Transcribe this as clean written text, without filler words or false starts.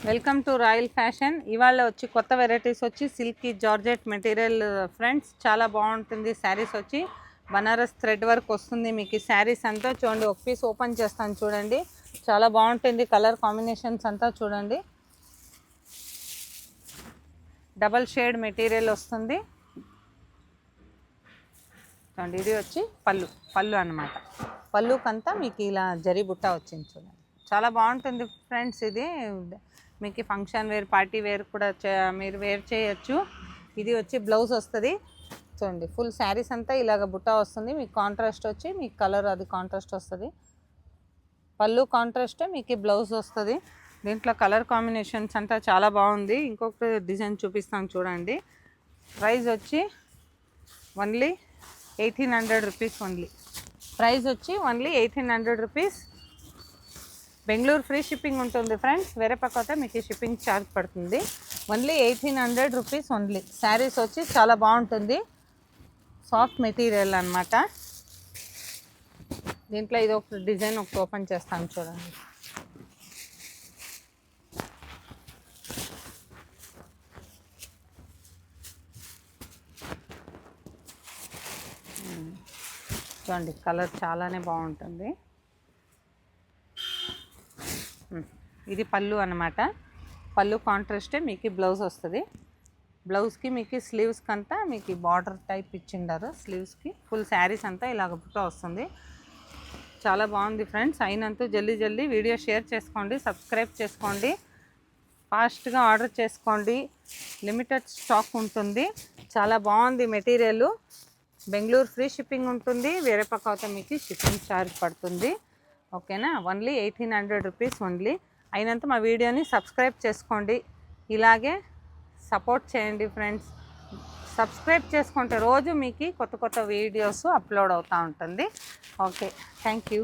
Welcome to royal fashion. ఇవాళ వచ్చి కొత్త వెరైటీస్ వచ్చి సిల్కీ జార్జెట్ మెటీరియల్ ఫ్రెండ్స్, చాలా బాగుంటుంది. శారీస్ వచ్చి బనారస్ థ్రెడ్ వర్క్ వస్తుంది మీకు. ఈ శారీస్ అంతా చూడండి, ఒక పీస్ ఓపెన్ చేస్తాను చూడండి, చాలా బాగుంటుంది. కలర్ కాంబినేషన్స్ అంతా చూడండి, డబల్ షేడ్ మెటీరియల్ వస్తుంది చూడండి. ఇది వచ్చి పళ్ళు అన్నమాట. పళ్ళుకంతా మీకు ఇలా జరీ బుట్ట వచ్చింది చూడండి, చాలా బాగుంటుంది ఫ్రెండ్స్. ఇది మీకు ఫంక్షన్ వేర్, పార్టీ వేర్ కూడా మీరు వేర్ చేయొచ్చు. ఇది వచ్చి బ్లౌజ్ వస్తుంది చూడండి. ఫుల్ శారీస్ అంతా ఇలాగ బుట్ట వస్తుంది మీకు. కాంట్రాస్ట్ వచ్చి మీకు కలర్ అది కాంట్రాస్ట్ వస్తుంది. పళ్ళు కాంట్రాస్టే మీకు బ్లౌజ్ వస్తుంది. దీంట్లో కలర్ కాంబినేషన్స్ అంతా చాలా బాగుంది. ఇంకొక డిజైన్ చూపిస్తాను చూడండి. ప్రైస్ వచ్చి ఓన్లీ 1800 రూపీస్. ప్రైస్ వచ్చి only 1800 rupees. Bengaluru free shipping ఉంటుంది ఫ్రెండ్స్. వేరే పక్కతే మీకు షిప్పింగ్ ఛార్జ్ పడుతుంది. Only 1800 rupees only. శారీస్ వచ్చి చాలా బాగుంటుంది, సాఫ్ట్ మెటీరియల్ అనమాట. దీంట్లో ఇది ఒక డిజైన్ ఒకటి ఓపెన్ చేస్తాను చూడండి. చూడండి, కలర్ చాలానే బాగుంటుంది. ఇది పళ్ళు అన్నమాట. పళ్ళు కాంట్రాస్టే మీకు బ్లౌజ్ వస్తుంది. బ్లౌజ్కి మీకు స్లీవ్స్కి అంతా మీకు బార్డర్ టైప్ ఇచ్చిండారు. స్లీవ్స్కి ఫుల్ శారీస్ అంతా ఇలాగ బుట్ట వస్తుంది. చాలా బాగుంది ఫ్రెండ్స్. అయినంత జల్దీ వీడియో షేర్ చేసుకోండి, సబ్స్క్రైబ్ చేసుకోండి, ఫాస్ట్గా ఆర్డర్ చేసుకోండి. లిమిటెడ్ స్టాక్ ఉంటుంది. చాలా బాగుంది మెటీరియల్. బెంగళూరు ఫ్రీ షిప్పింగ్ ఉంటుంది. వేరే పక్క మీకు షిప్పింగ్ ఛార్జ్ పడుతుంది. ఓకేనా? Only 1800 rupees only. అయినంత మా వీడియోని సబ్స్క్రైబ్ చేసుకోండి, ఇలాగే సపోర్ట్ చేయండి ఫ్రెండ్స్. సబ్స్క్రైబ్ చేసుకుంటే రోజు మీకు కొత్త వీడియోస్ అప్లోడ్ అవుతూ ఉంటుంది. Okay, thank you.